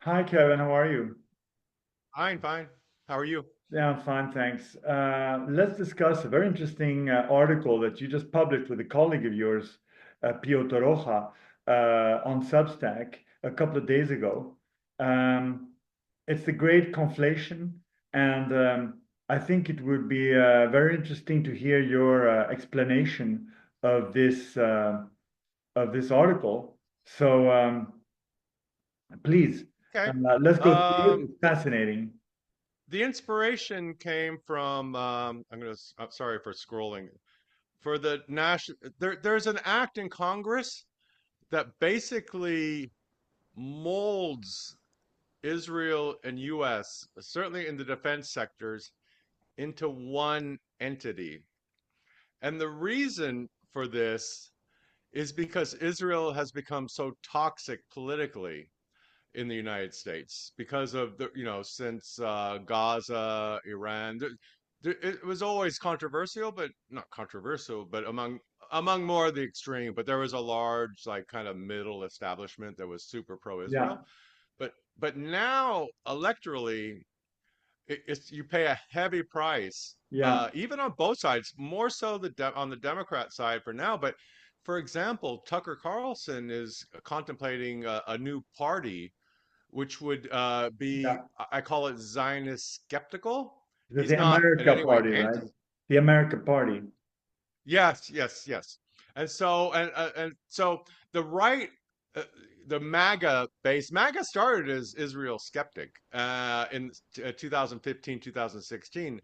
Hi, Kevin. How are you? Fine, fine. How are you? Yeah, I'm fine, thanks. Let's discuss a very interesting article that you just published with a colleague of yours, Pio Toroja, on Substack a couple of days ago. Um, it's the Great Conflation, and I think it would be very interesting to hear your explanation of this article. So please, Okay. let's go through it. Um, It's the, fascinating. the inspiration came from I'm sorry for scrolling. For the national there's an act in Congress that basically molds Israel and US, certainly in the defense sectors, into one entity. And the reason for this is because Israel has become so toxic politically in the United States because of since Gaza, Iran. It was always controversial, but not controversial, but among more of the extreme. But there was a large, like, kind of middle establishment that was super Yeah. pro-Israel. But now electorally, it's you pay a heavy price, Yeah, even on both sides, more so on the Democrat side for now. But for example, Tucker Carlson is contemplating a new party which would be, yeah. I call it Zionist skeptical. He's The not in America any way Party, right? anti. The America Party. Yes, yes, yes. And so the right, uh, the MAGA base, MAGA started as Israel skeptic in 2015, 2016,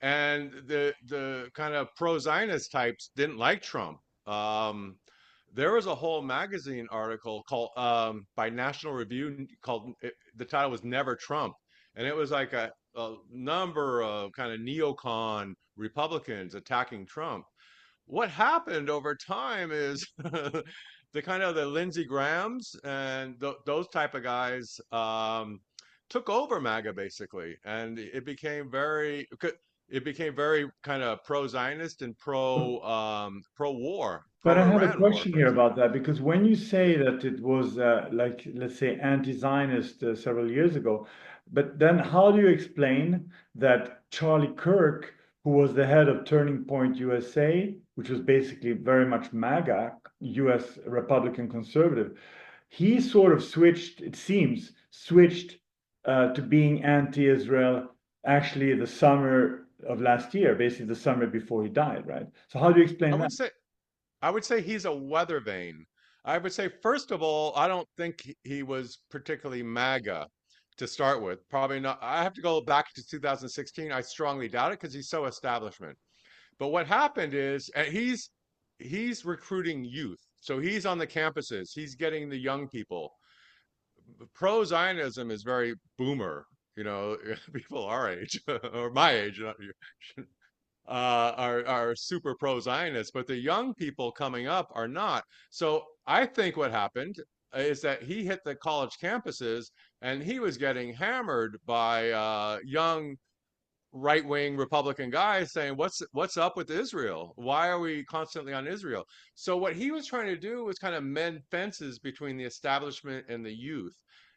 and the kind of pro-Zionist types didn't like Trump. Um, there was a whole magazine article called by National Review called the title was Never Trump, and it was like a number of kind of neocon Republicans attacking Trump. What happened over time is the kind of the Lindsey Grahams and those type of guys took over MAGA basically, and it became very kind of pro-Zionist and pro-war, But I have a pro-Iran war, question for here example. about that because when you Yeah. say that it was like, let's say, anti-Zionist several years ago, but then how do you explain that Charlie Kirk, who was the head of Turning Point USA, which was basically very much MAGA, US Republican conservative, he sort of switched, it seems, switched to being anti-Israel actually the summer of last year, basically the summer before he died, right? So how do you I explain that? would say I would say he's a weather vane. I would say, first of all, I don't think he was particularly MAGA to start with. Probably not. I have to go back to 2016. I strongly doubt it because he's so establishment. But what happened is, and he's recruiting youth. So he's on the campuses. He's getting the young people. Pro-Zionism is very boomer, people our age or my age, are super pro-Zionist, but the young people coming up are not. So I think what happened is that he hit the college campuses and he was getting hammered by young right-wing Republican guys saying, "What's up with Israel? Why are we constantly on Israel?" So what he was trying to do was kind of mend fences between the establishment and the youth.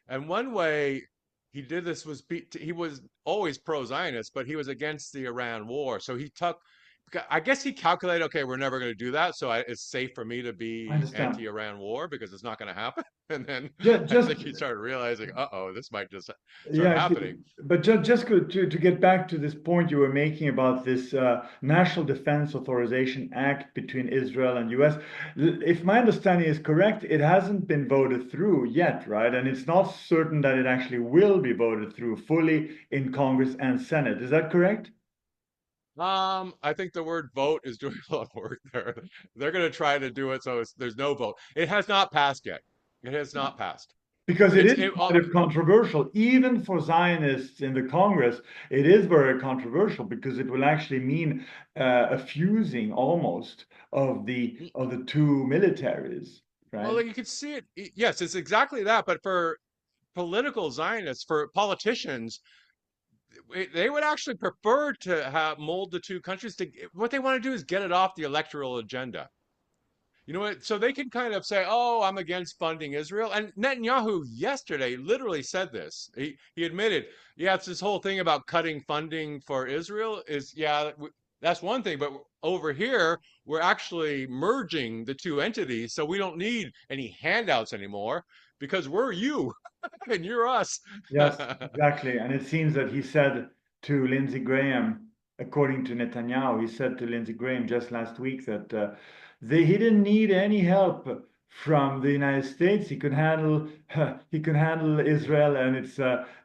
And one way he did this was he was always pro-Zionist, but he was against the Iran war. So he took, I guess he calculated, okay, we're never going to do that, so it's safe for me to I be understand. anti-Iran war because it's not going to happen. And then Just, I just think he started realizing, uh-oh, this might just start yeah, happening. but just to get back to this point you were making about this National Defense Authorization Act between Israel and US. If my understanding is correct, it hasn't been voted through yet, right? And it's not certain that it actually will be voted through fully in Congress and Senate. Is that correct? I think the word vote is doing a lot of work there. They're going to try to do it so there's no vote. It has not passed yet. It has not passed. Because it It's is it. kind of controversial, even for Zionists in the Congress. It is very controversial because it will actually mean a fusing almost of the two militaries, Well, right? like, you can see it. Yes, it's exactly that. But for political Zionists, for politicians, they would actually prefer to have mold the two countries to. What they want to do is get it off the electoral agenda. You know what? So they can kind of say, "Oh, I'm against funding Israel." And Netanyahu yesterday literally said this. He admitted, "Yeah, it's this whole thing about cutting funding for Israel is yeah, that's one thing, but over here we're actually merging the two entities, so we don't need any handouts anymore because we're you and you're us." Yes, exactly. And it seems that he said to Lindsey Graham, according to Netanyahu, he said to Lindsey Graham just last week that he didn't need any help from the United States. He could handle Israel and its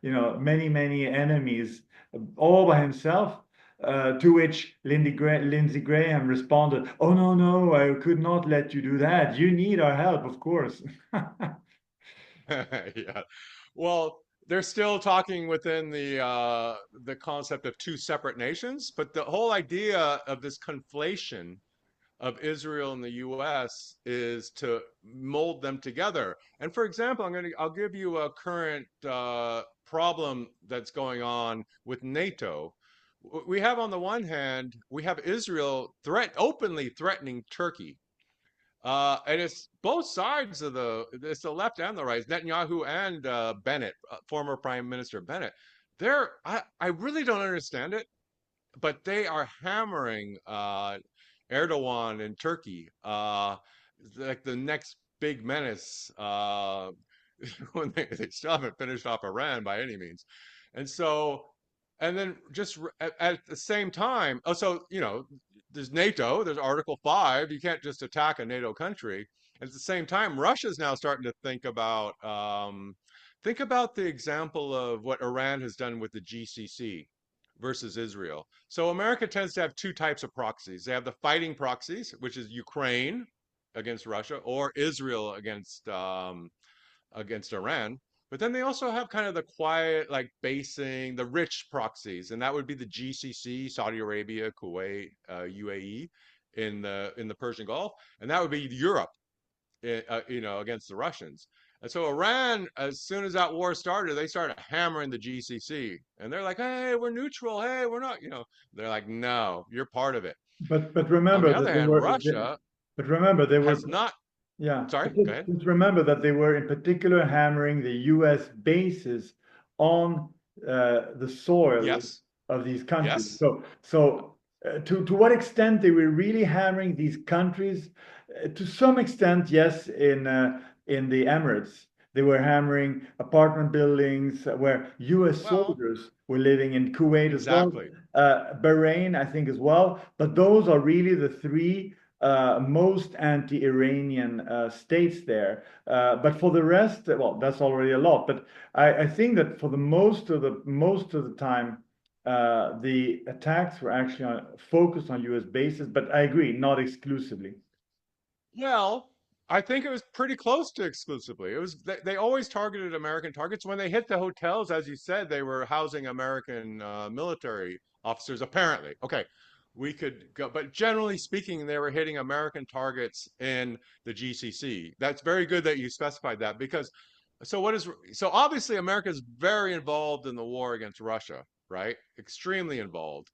many enemies all by himself. To which Lindsey Graham responded, "Oh no, I could not let you do that. You need our help, of course." Yeah. Well, they're still talking within the concept of two separate nations, but the whole idea of this conflation of Israel and the U.S. is to mold them together. And for example, I'll give you a current problem that's going on with NATO. We have on the one hand, we have Israel openly threatening Turkey. And it's both sides of it's the left and the right, Netanyahu and Bennett, former Prime Minister Bennett. I really don't understand it, but they are hammering Erdogan in Turkey, like the next big menace when they still haven't finished off Iran by any means. And so, and then just at the same time, oh, so, there's NATO, there's Article 5. You can't just attack a NATO country. At the same time, Russia's now starting to think about the example of what Iran has done with the GCC versus Israel. So America tends to have two types of proxies. They have the fighting proxies, which is Ukraine against Russia or Israel against Iran. But then they also have kind of the quiet, like basing, the rich proxies, and that would be the GCC, Saudi Arabia, Kuwait, UAE, in the Persian Gulf, and that would be Europe, against the Russians. And so Iran, as soon as that war started, they started hammering the GCC, and they're like, "Hey, we're neutral. Hey, we're not." They're like, "No, you're part of it." But On the remember other that they hand, were. Russia But remember they were. has not. Yeah, Sorry, but go ahead. just remember that they were in particular hammering the U.S. bases on the soil Yes, of these countries. yes. So, to what extent they were really hammering these countries? To some extent, yes. In the Emirates, they were hammering apartment buildings where U.S. Well, soldiers were living in Kuwait as well, exactly. Bahrain, I think as well. But those are really the three most anti-Iranian states there. But for the rest, well, that's already a lot. But I think that for the most of the time, the attacks were actually focused on U.S. bases. But I agree, not exclusively. Well, I think it was pretty close to exclusively. It was they always targeted American targets. When they hit the hotels, as you said, they were housing American military officers, apparently. Okay, we could go, but generally speaking, they were hitting American targets in the GCC. That's very good that you specified that because so obviously America is very involved in the war against Russia, right? Extremely involved.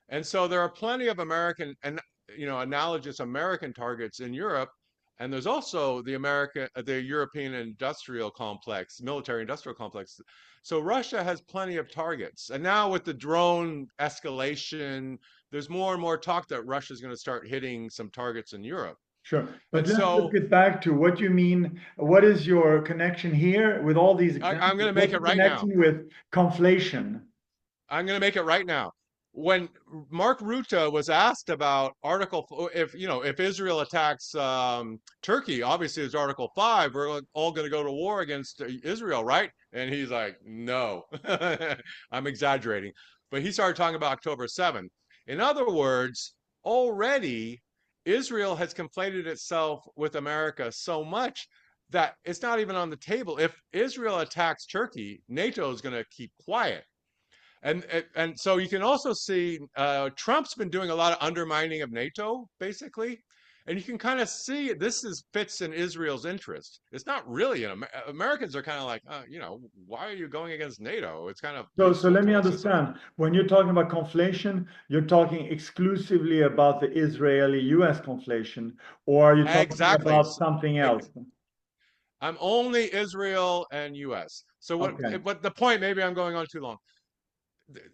And so there are plenty of American and analogous American targets in Europe, and there's also the European industrial complex, military industrial complex. So Russia has plenty of targets, and now with the drone escalation, there's more and more talk that Russia is going to start hitting some targets in Europe. Sure. But And let's so get back to what you mean. What is your connection here with all these I'm examples? going to make What's it the right now. connection with conflation? I'm going to make it right now. When Mark Rutte was asked about if Israel attacks Turkey, obviously it's Article 5. We're all going to go to war against Israel, right? And he's like, no, I'm exaggerating. But he started talking about October 7th. In other words, already Israel has conflated itself with America so much that it's not even on the table. If Israel attacks Turkey, NATO is going to keep quiet. And so you can also see Trump's been doing a lot of undermining of NATO, basically. And you can kind of see this is fits in Israel's interest. It's not really in Americans are kind of like, why are you going against NATO? It's kind of So useful let me to us. It's like, understand. When you're talking about conflation, you're talking exclusively about the Israeli-US conflation, or are you talking exactly. about something else? I'm only Israel and U.S. So what? Okay. But the point, maybe I'm going on too long.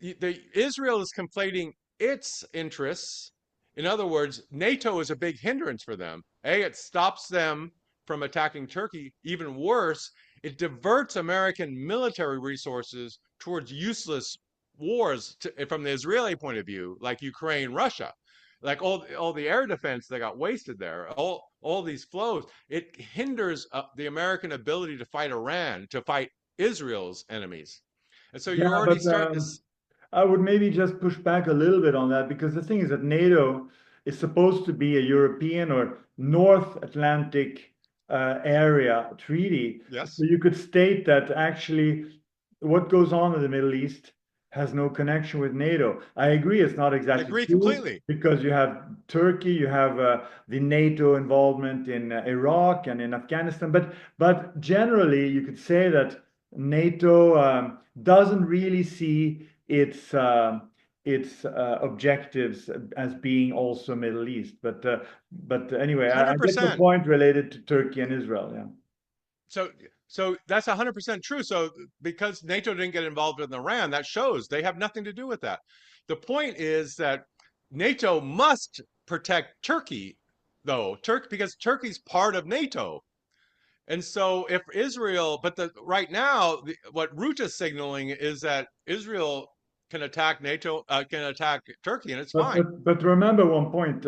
The Israel is conflating its interests. In other words, NATO is a big hindrance for them. It stops them from attacking Turkey. Even worse, it diverts American military resources towards useless wars from the Israeli point of view, like Ukraine, Russia. Like all the air defense that got wasted there, all these flows, it hinders the American ability to fight Iran, to fight Israel's enemies. And so Yeah, you're already but starting to. I would maybe just push back a little bit on that because the thing is that NATO is supposed to be a European or North Atlantic area treaty. So Yes, you could state that actually what goes on in the Middle East has no connection with NATO. I agree, it's not I exactly agree true completely. because you have Turkey, you have the NATO involvement in Iraq and in Afghanistan, but generally you could say that NATO doesn't really see its objectives as being also Middle East. But anyway, I get your 100%. point related to Turkey and Israel. Yeah. So so that's 100% true. So because NATO didn't get involved in Iran, that shows they have nothing to do with that. The point is that NATO must protect Turkey, though, because Turkey's part of NATO. And so if Israel, but right now, what Rutta's signaling is that Israel can attack NATO, can attack Turkey, and it's fine. But remember one point.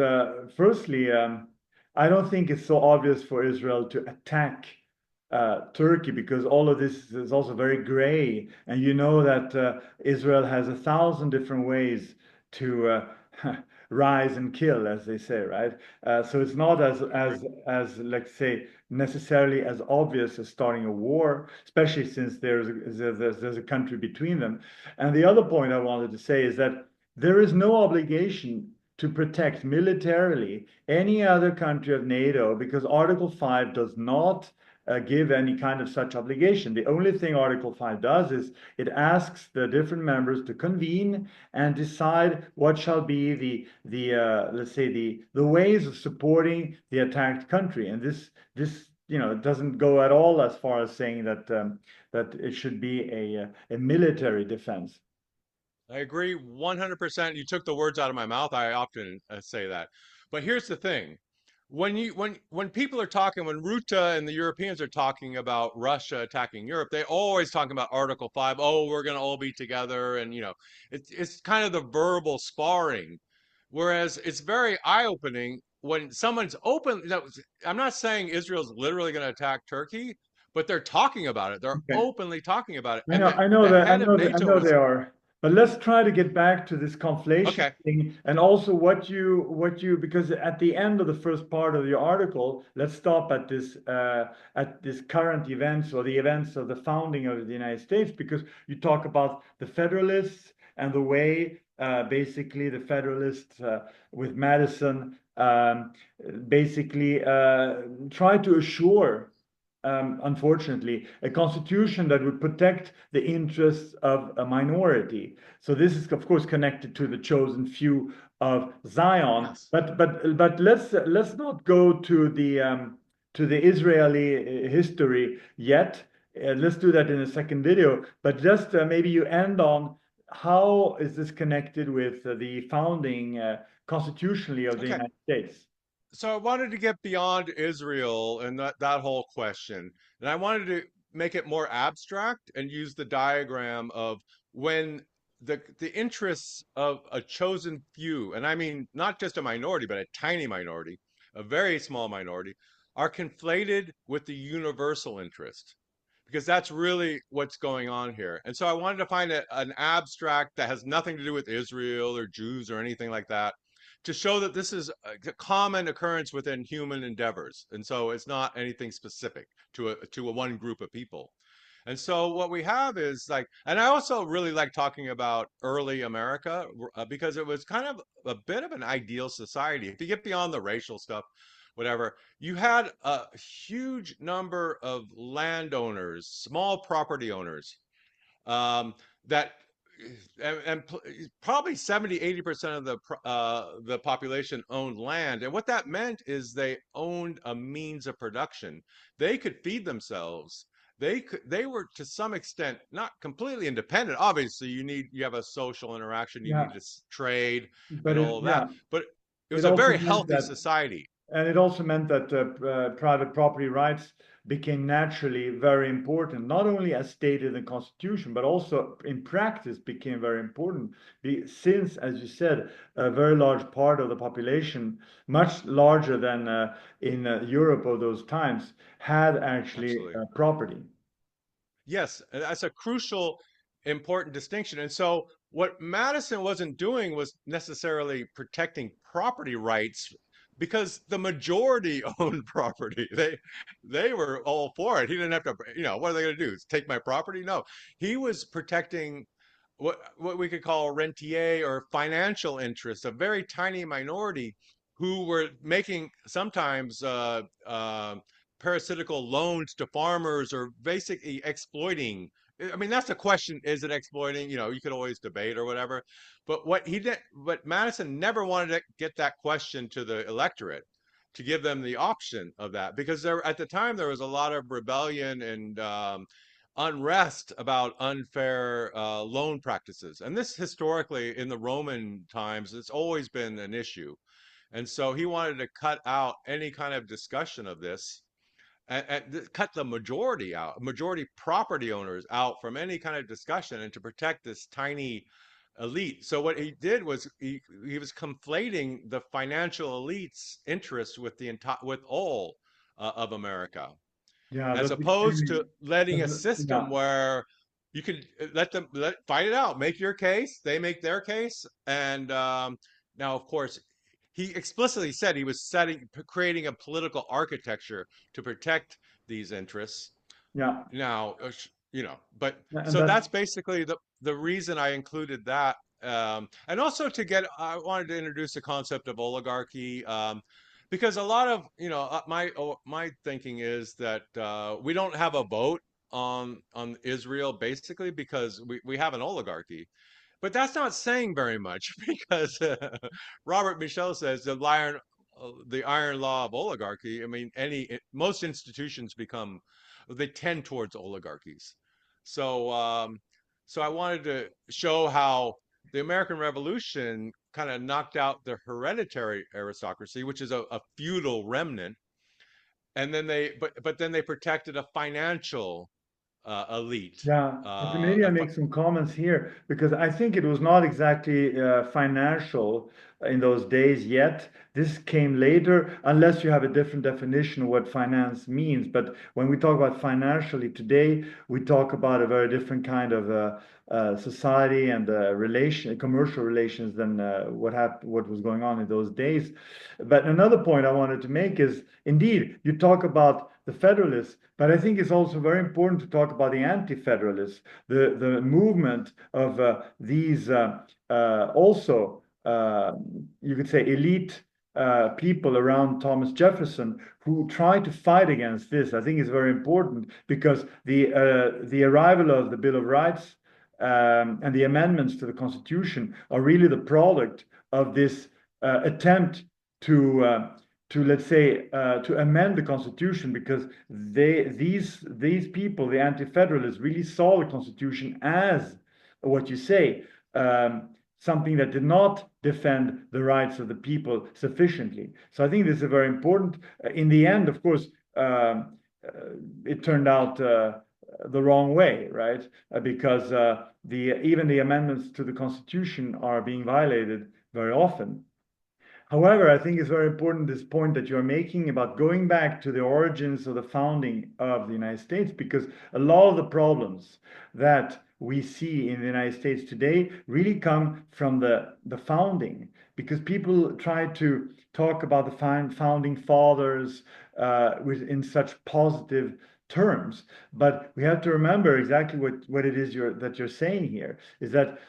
Firstly, I don't think it's so obvious for Israel to attack Turkey because all of this is also very gray, and you know that Israel has 1,000 different ways to rise and kill, as they say, right? So it's not I agree. as let's say necessarily as obvious as starting a war, especially since there's a country between them. And the other point I wanted to say is that there is no obligation to protect militarily any other country of NATO because Article 5 does not give any kind of such obligation. The only thing Article 5 does is it asks the different members to convene and decide what shall be the let's say the ways of supporting the attacked country. And this doesn't go at all as far as saying that it should be a military defense. I agree 100%. You took the words out of my mouth. I often say that. But here's the thing. When people are talking, when Ruta and the Europeans are talking about Russia attacking Europe, they always talk about Article 5. Oh, we're going to all be together. And, it's kind of the verbal sparring. Whereas it's very eye-opening when someone's open. I'm not saying Israel's literally going to attack Turkey, but they're talking about it. They're Okay. openly talking about it. I And know, the, I know the that, head of I NATO know they is, are. But let's try to get back to this conflation okay. thing, and also what you because at the end of the first part of your article, let's stop at this current events or the events of the founding of the United States, because you talk about the Federalists and the way basically the Federalists with Madison basically try to assure unfortunately, a constitution that would protect the interests of a minority. So this is, of course, connected to the chosen few of Zion. Yes. But let's not go to the Israeli history yet. Let's do that in a second video. But just maybe you end on how is this connected with the founding constitutionally of the Okay. United States? So I wanted to get beyond Israel and that whole question. And I wanted to make it more abstract and use the diagram of when the interests of a chosen few, and I mean not just a minority, but a tiny minority, a very small minority, are conflated with the universal interest. Because that's really what's going on here. And so I wanted to find an abstract that has nothing to do with Israel or Jews or anything like that to show that this is a common occurrence within human endeavors. And so it's not anything specific to a one group of people. And so what we have is like, and I also really like talking about early America because it was kind of a bit of an ideal society. If you get beyond the racial stuff, whatever, you had a huge number of landowners, small property owners, um, that and probably 70-80% of the population owned land. And what that meant is they owned a means of production. They could feed themselves. They were to some extent not completely independent. Obviously, you have a social interaction, you Yeah, need to trade but and it all of that. yeah, But it it was a also very meant healthy that society. And it also meant that private property rights became naturally very important, not only as stated in the Constitution, but also in practice became very important. Since, as you said, a very large part of the population, much larger than in Europe of those times, had actually Absolutely. property. Yes, and that's a crucial, important distinction. And so, what Madison wasn't doing was necessarily protecting property rights because the majority owned property. They were all for it. He didn't have to, what are they going to do? Take my property? No, he was protecting what we could call rentier or financial interests, a very tiny minority who were making sometimes parasitical loans to farmers or basically exploiting. I mean, that's the question. Is it exploiting? You could always debate or whatever. But what Madison never wanted to get that question to the electorate, to give them the option of that, because at the time there was a lot of rebellion and unrest about unfair loan practices. And this historically in the Roman times, it's always been an issue. And so he wanted to cut out any kind of discussion of this and cut the majority property owners out from any kind of discussion and to protect this tiny elite. So what he did was he was conflating the financial elite's interest with the entire with all of America, Yeah, as that's opposed extremely. to letting a Yeah, system where you could let them fight it out, make your case, they make their case, and now, of course, he explicitly said he was creating a political architecture to protect these interests. yeah, Now, but and so that's that's basically the reason I included that. And also I wanted to introduce the concept of oligarchy, because a lot of, my thinking is that we don't have a vote on Israel basically because we have an oligarchy. But that's not saying very much because Robert Michel says the iron law of oligarchy. I mean, most institutions they tend towards oligarchies. So, so I wanted to show how the American Revolution kind of knocked out the hereditary aristocracy, which is a feudal remnant, and then but then they protected a financial elite. Yeah, okay, maybe I A make some comments here because I think it was not exactly financial in those days yet. This came later, unless you have a different definition of what finance means. But when we talk about financially today, we talk about a very different kind of society and commercial relations than what was going on in those days. But another point I wanted to make is, indeed, you talk about the Federalists, but I think it's also very important to talk about the anti-federalists, the movement of these also you could say elite people around Thomas Jefferson who tried to fight against this. I think it's very important because the arrival of the Bill of Rights and the amendments to the Constitution are really the product of this attempt to let's say to amend the Constitution because these people, the anti-federalists, really saw the Constitution as what you say, something that did not defend the rights of the people sufficiently. So I think this is very important. In the end, of course, it turned out the wrong way, right? Because the even the amendments to the Constitution are being violated very often. However, I think it's very important this point that you're making about going back to the origins of the founding of the United States, because a lot of the problems that we see in the United States today really come from the founding, because people try to talk about the founding fathers in such positive terms. But we have to remember exactly what it is that you're saying here is that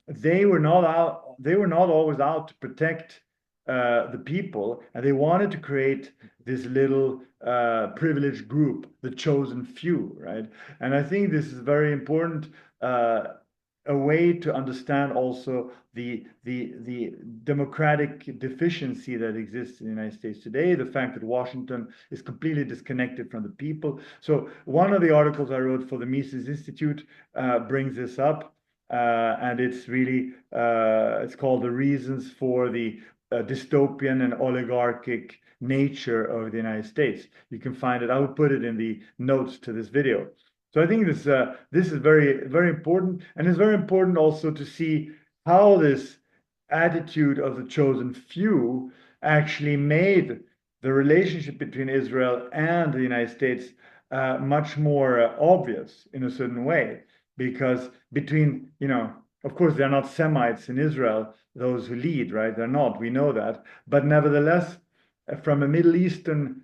they were not always out to protect the people, and they wanted to create this little privileged group, the chosen few, right? And I think this is very important, a way to understand also the democratic deficiency that exists in the United States today, the fact that Washington is completely disconnected from the people. So one of the articles I wrote for the Mises Institute brings this up, and it's really it's called "The Reasons for the Dystopian and Oligarchic Nature of the United States." You can find it. I will put it in the notes to this video. So I think this is very important, and it's very important also to see how this attitude of the chosen few actually made the relationship between Israel and the United States much more obvious in a certain way, because between, of course, they're not Semites in Israel, those who lead, right? They're not. We know that, but nevertheless, from a Middle Eastern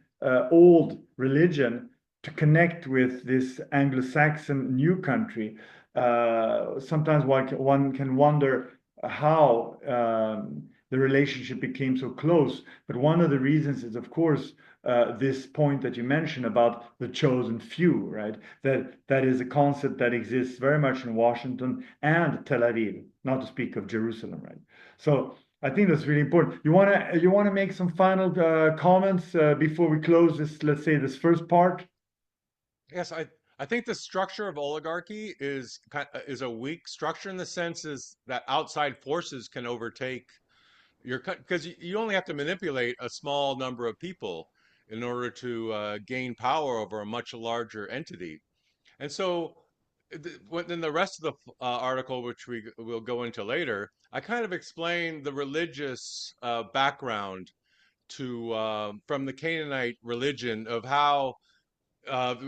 old religion to connect with this Anglo-Saxon new country, sometimes one can wonder how the relationship became so close. But one of the reasons is, of course, this point that you mentioned about the chosen few, right? That is a concept that exists very much in Washington and Tel Aviv, not to speak of Jerusalem, right? So I think that's really important. You wanna make some final comments before we close this, let's say, this first part? Yes, I think the structure of oligarchy is a weak structure in the sense is that outside forces can overtake your because you only have to manipulate a small number of people in order to gain power over a much larger entity. And so, in the rest of the article, which we will go into later, I kind of explain the religious background to from the Canaanite religion of how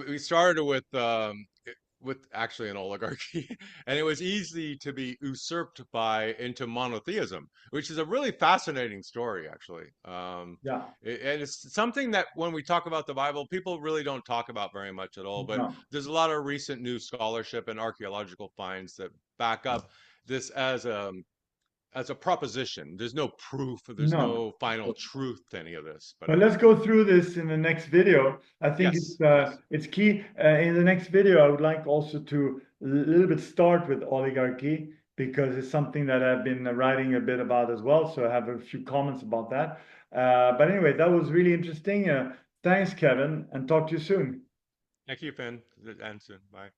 we started with actually an oligarchy, and it was easy to be usurped by into monotheism, which is a really fascinating story, actually. Yeah, And it's something that when we talk about the Bible, people really don't talk about very much at all. But no, there's a lot of recent new scholarship and archaeological finds that back up this as a proposition. There's no proof, there's no. no final truth to any of this. But But let's go through this in the next video. I think yes, yes. it's key. In the next video, I would like also to a little bit start with oligarchy because it's something that I've been writing a bit about as well. So I have a few comments about that. But anyway, that was really interesting. Thanks, Kevin, and talk to you soon. Thank you, Finn. And soon. Bye.